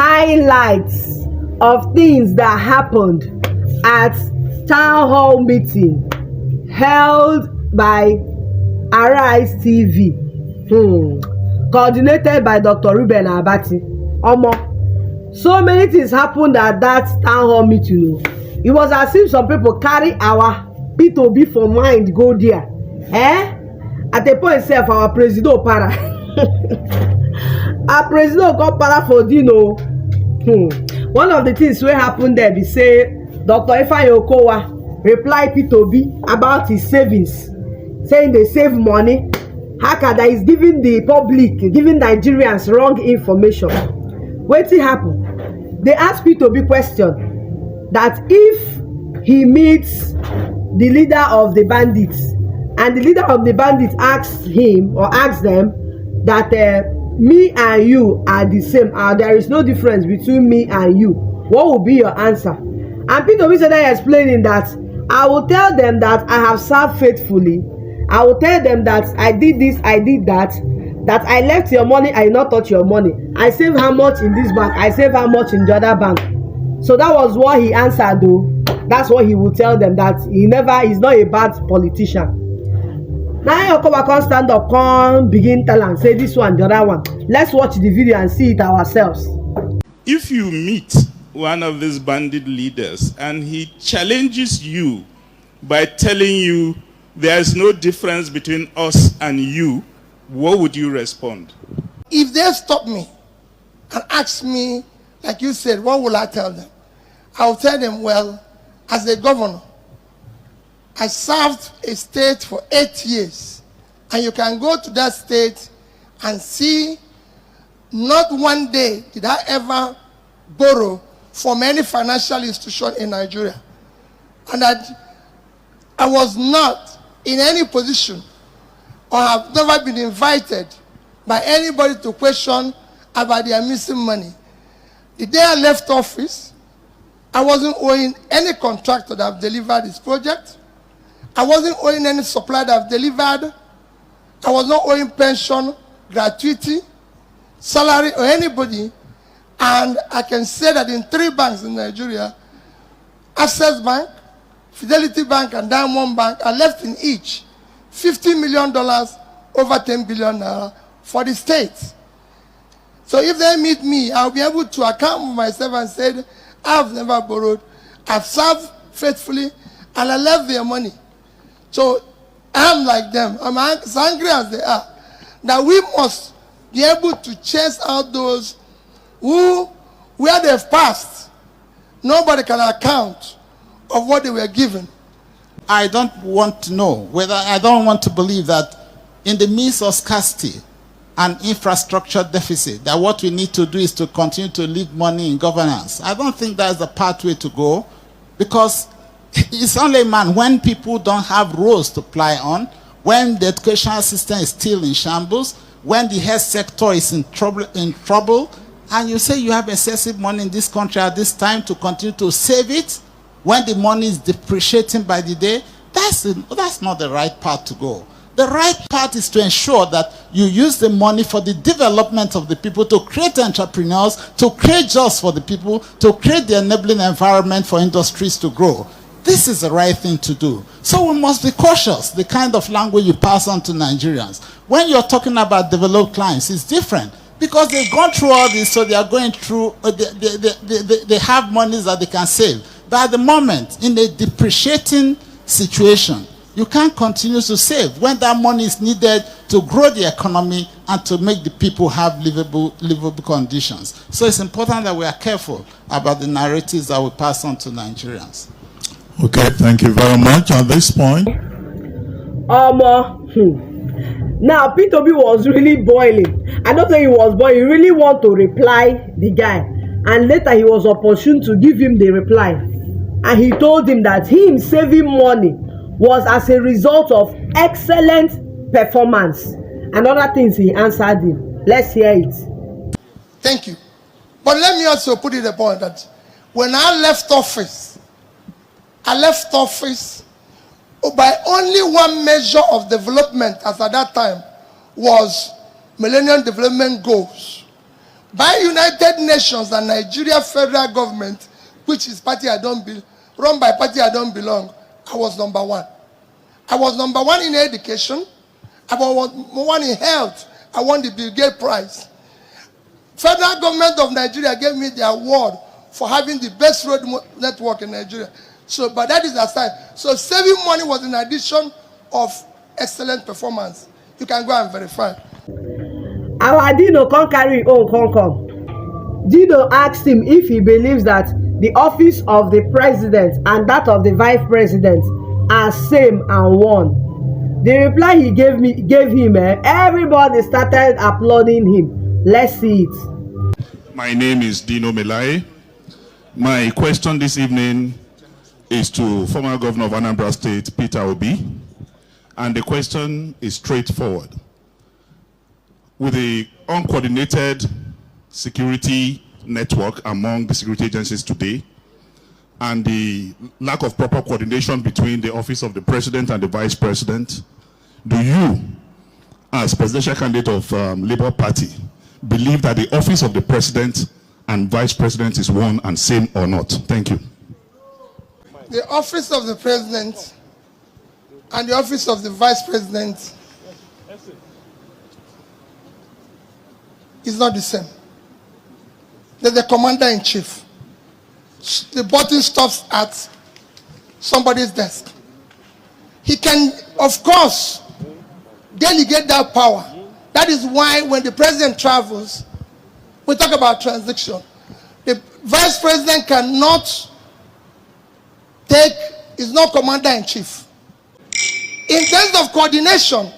highlights of things that happened at town hall meeting held by Arise TV, coordinated by Dr. Ruben Abati. So many things happened at that town hall meeting. It was as if some people carry our P2B for mind go there. At a point itself, our president para. Our president got para for Dino. One of the things wey happen there be say Dr. Ifeanyi Okowa reply P2B about his savings, saying they save money. That is giving the public, giving Nigerians wrong information. Wetin happen? They ask P2B question that if he meets the leader of the bandits and the leader of the bandits asks him or asks them that me and you are the same, there is no difference between me and you, what will be your answer? And P2B started explaining that I will tell them that I have served faithfully. I will tell them that I did this, I did that I left your money, I did not touch your money. I save how much in this bank, I save how much in the other bank. So that was what he answered though. That's what he will tell them, that he's not a bad politician. Now you come stand up, come begin tell and say this one, the other one. Let's watch the video and see it ourselves. If you meet one of these bandit leaders and he challenges you by telling you there is no difference between us and you, what would you respond? If they stop me and ask me, like you said, what will I tell them? I will tell them, well, as a governor, I served a state for 8 years. And you can go to that state and see not one day did I ever borrow from any financial institution in Nigeria. And that I was not in any position or have never been invited by anybody to question about their missing money. The day I left office, I wasn't owing any contractor that have delivered this project. I wasn't owing any supplier that have delivered. I was not owing pension, gratuity, salary, or anybody. And I can say that in 3 banks in Nigeria, Access Bank, Fidelity Bank, and Diamond Bank, I left in each $50 million, over 10 billion naira for the state. So if they meet me, I'll be able to account for myself and say, I've never borrowed, I've served faithfully, and I left their money. So I'm like them. I'm as angry as they are. That we must be able to chase out those who, where they've passed, nobody can account of what they were given. I don't want to know whether, I don't want to believe that in the midst of scarcity and infrastructure deficit, that what we need to do is to continue to leave money in governance. I don't think that's the pathway to go, because it's only man when people don't have roads to ply on, when the educational system is still in shambles, when the health sector is in trouble, and you say you have excessive money in this country at this time to continue to save it, when the money is depreciating by the day, that's not the right path to go. The right path is to ensure that you use the money for the development of the people, to create entrepreneurs, to create jobs for the people, to create the enabling environment for industries to grow. This is the right thing to do. So we must be cautious, the kind of language you pass on to Nigerians. When you're talking about developed clients, it's different, because they've gone through all this, so they are going through, they have monies that they can save. But at the moment, in a depreciating situation, you can't continue to save when that money is needed to grow the economy and to make the people have livable conditions. So it's important that we are careful about the narratives that we pass on to Nigerians. Okay, thank you very much. At this point, now P2B was really boiling. I don't think he was boiling. He really want to reply the guy, and later he was opportune to give him the reply, and he told him that him saving money was as a result of excellent performance and other things. He answered him. Let's hear it. Thank you. But let me also put it upon that when I left office by only one measure of development, as at that time was Millennium Development Goals. by United Nations and Nigeria federal government, which is party I don't run by party I don't belong, I was number one. I was number one in education. I was number one in health. I won the Bill Gates Prize. Federal government of Nigeria gave me the award for having the best road network in Nigeria. So, but that is aside. So saving money was in addition of excellent performance. You can go and verify. Our Dino can't carry own come. Dino asked him if he believes that the office of the president and that of the vice president are same and one. The reply he gave him, everybody started applauding him. Let's see it. My name is Dino Melaye. My question this evening is to former governor of Anambra State, Peter Obi. And the question is straightforward. With the uncoordinated security network among the security agencies today, and the lack of proper coordination between the office of the president and the vice president, do you, as presidential candidate of Labour Party, believe that the office of the president and vice president is one and same or not? Thank you. The office of the president and the office of the vice president is not the same. There's the commander-in-chief. The button stops at somebody's desk. He can, of course, delegate that power. That is why when the president travels, we talk about transition. The vice president cannot is not commander-in-chief. In terms of coordination,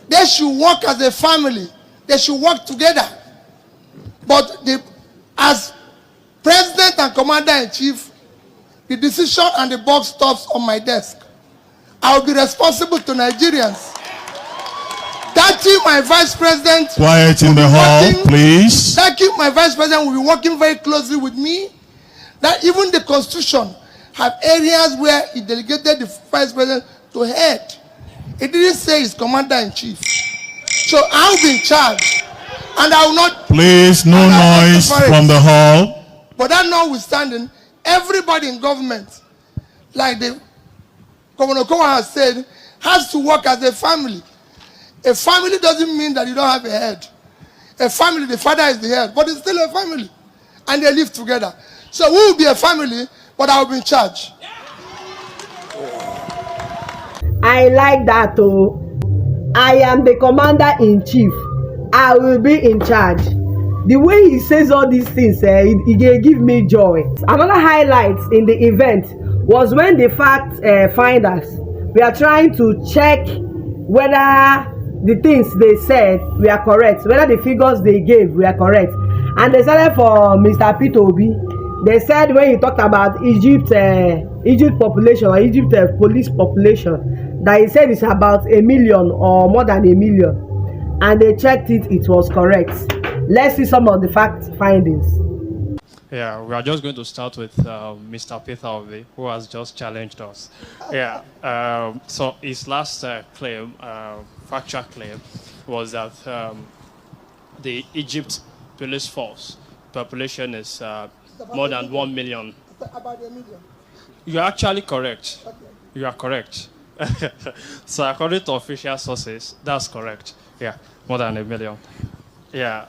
they should work as a family. They should work together. But as president and commander-in-chief, the decision and the buck stops on my desk. I will be responsible to Nigerians. Thank you, my vice president. Quiet in the hall, please. Thank you, my vice president will be working very closely with me. That even the constitution have areas where he delegated the vice president to head. It didn't say he's commander-in-chief. So I'll be in charge. And I will not... Please, no noise from the hall. But that notwithstanding, everybody in government, like the Governor Kowa has said, has to work as a family. A family doesn't mean that you don't have a head. A family, the father is the head, but it's still a family. And they live together. So we will be a family, but I will be in charge. I like that too. I am the commander-in-chief. I will be in charge. The way he says all these things, he give me joy. Another highlight in the event was when the fact finders were trying to check whether the things they said were correct, whether the figures they gave were correct. And they started for Mr. Peter Obi. They said when he talked about Egypt population or Egypt police population, that he said it's about 1 million or more than 1 million. And they checked it, it was correct. Let's see some of the fact findings. Yeah, we are just going to start with Mr. Peter Obi, who has just challenged us. Yeah, so his last claim, factual claim, was that the Egypt police force population is more than 1 million. About 1 million. You are actually correct. Okay. You are correct. So according to official sources, that's correct. Yeah, more than 1 million. Yeah.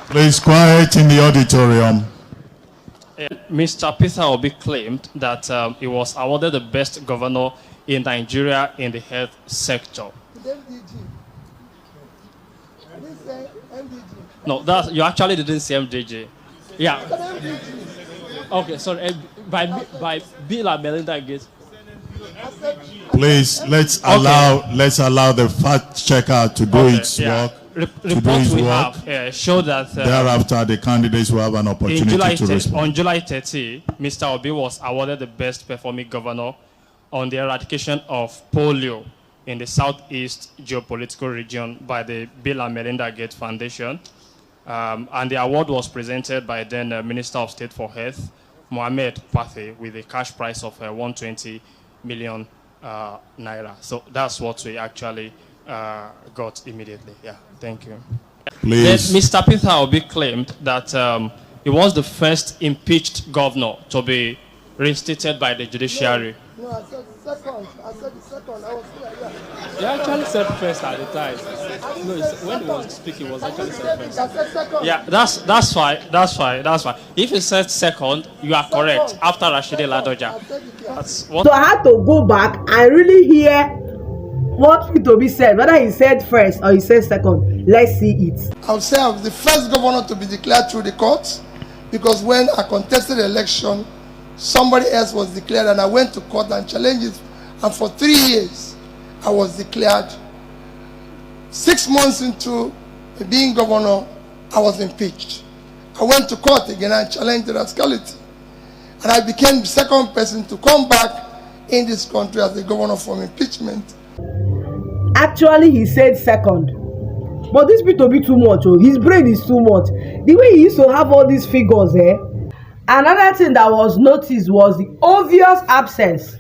Please, quiet in the auditorium. Mr. Peter Obi claimed that he was awarded the best governor in Nigeria in the health sector. MDG. I didn't say MDG. No, that you actually didn't say MDG. Yeah. Okay, sorry. By Bill and Melinda Gates. Please, let's allow the fact checker to do its work. Reports we have show that thereafter the candidates will have an opportunity to respond. On July 30, Mr. Obi was awarded the best performing governor on the eradication of polio in the southeast geopolitical region by the Bill and Melinda Gates Foundation. And the award was presented by then Minister of State for Health, Mohamed Pathé, with a cash prize of 120 million naira. So that's what we actually got immediately. Yeah, thank you. Please. Then Mr. Peter Obi claimed that he was the first impeached governor to be reinstated by the judiciary. No, I said second. I said the second. I was here. Yeah. He actually said first at the time. No, when he was speaking, he was actually said first. I said second. Yeah, that's fine. That's fine. That's fine. If he said second, you are correct. After Rashidi Ladoja. That's what. So I had to go back and really hear what P2B said, whether he said first or he said second. Let's see it. I would say I was the first governor to be declared through the courts, because when I contested the election, somebody else was declared, and I went to court and challenged it, and for 3 years I was declared. 6 months into being governor, I was impeached. I went to court again and challenged the rascality, and I became the second person to come back in this country as the governor from impeachment. Actually, he said second. But this P2B too much. Oh, his brain is too much. The way he used to have all these figures, Another thing that was noticed was the obvious absence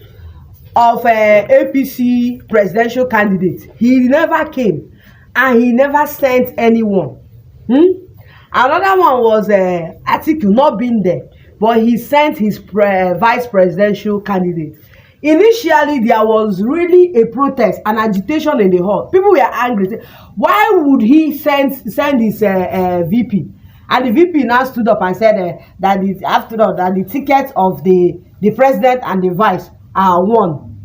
of APC presidential candidate. He never came, and he never sent anyone. Another one was Atiku not being there, but he sent his vice presidential candidate. Initially, there was really a protest and agitation in the hall. People were angry. Why would he send his VP? And the VP now stood up and said that after all, that the tickets of the president and the vice are one.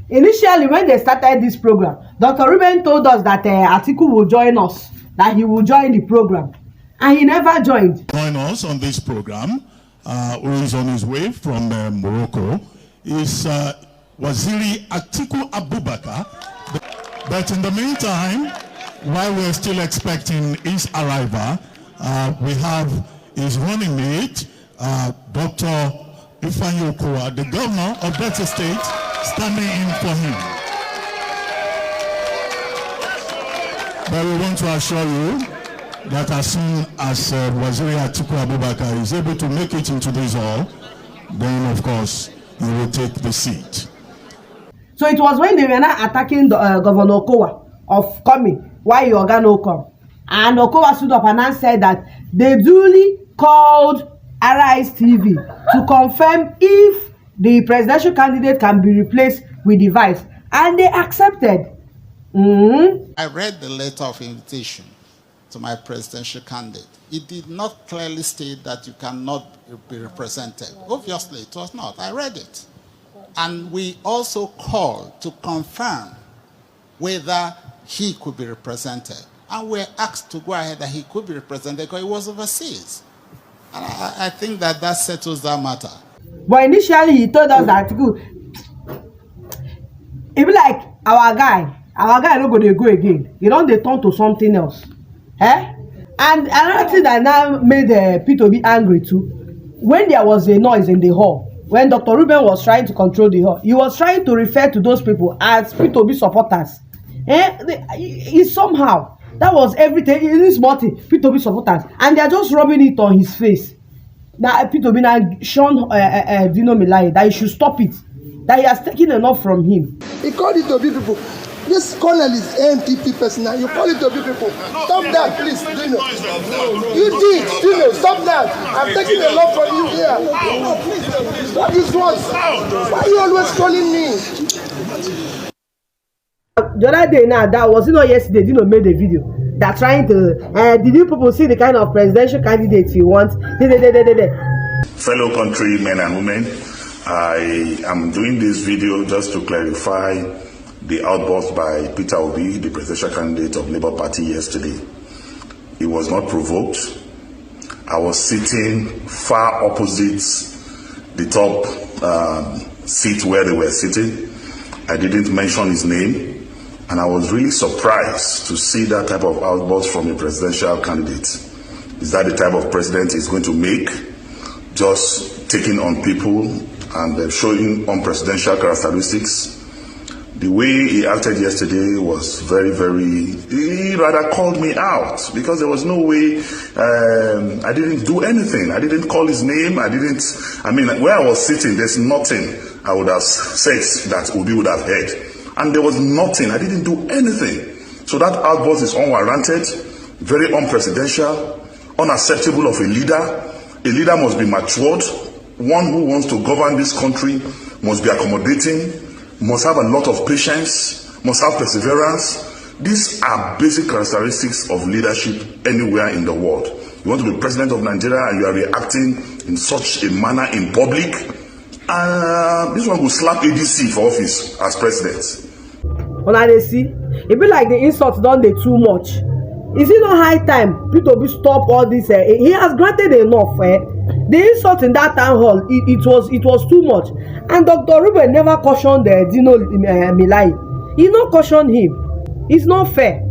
Initially, when they started this program, Dr. Ruben told us that Atiku will join us, that he will join the program, and he never joined. Join us on this program, who is on his way from Morocco, is Waziri Atiku Abubakar. But in the meantime, while we're still expecting his arrival, we have his running mate, Dr. Ifeanyi Okowa, the governor of Delta State, standing in for him. But we want to assure you that as soon as Waziri Atiku Abubakar is able to make it into this hall, then of course he will take the seat. So it was when they were not attacking Governor Okowa of coming, why your guy no come. And Okowa stood up and said that they duly called Arise TV to confirm if the presidential candidate can be replaced with the vice. And they accepted. I read the letter of invitation to my presidential candidate. It did not clearly state that you cannot be represented. Obviously, it was not. I read it. And we also called to confirm whether he could be represented. And we were asked to go ahead that he could be represented because he was overseas. And I think that settles that matter. But initially, he told us that it be like our guy no go dey go again. He don't dey turn to something else. And another thing that now made P2B angry too, when there was a noise in the hall, when Dr. Ruben was trying to control the hall, he was trying to refer to those people as P2B supporters. He somehow, that was everything in this morning, P2B supporters, and they are just rubbing it on his face. Now P2B now shown Dino melaye that he should stop it, that he has taken enough from him. He called it to be people. This colonel is NPP personnel. You call it to be people. Stop that, please, Dino. You did, Dino. Stop that. I'm taking a lot from you here. What is what? Why are you always calling me? The other day now, that was not yesterday, Dino made a video that trying to did you people see the kind of presidential candidates you want? Fellow countrymen and women, I am doing this video just to clarify the outburst by Peter Obi, the presidential candidate of Labour Party yesterday. It was not provoked. I was sitting far opposite the top seat where they were sitting. I didn't mention his name, and I was really surprised to see that type of outburst from a presidential candidate. Is that the type of president he's going to make? Just taking on people and showing unpresidential characteristics. The way he acted yesterday was very, he rather called me out because there was no way I didn't do anything. I didn't call his name. Where I was sitting, there's nothing I would have said that Obi would have heard. And there was nothing. I didn't do anything. So that outburst is unwarranted. very unpresidential, unacceptable of a leader. A leader must be matured. One who wants to govern this country must be accommodating, must have a lot of patience, must have perseverance. These are basic characteristics of leadership anywhere in the world. You want to be president of Nigeria and you are reacting in such a manner in public, this one will slap ADC for office as president. Una dey see, e be like the insult don dey too much. Is it not high time P2B stop all this? He has granted enough. The insult in that town hall, it was too much. And Dr. Ruben never cautioned Dino melaye. He no cautioned him. It's not fair.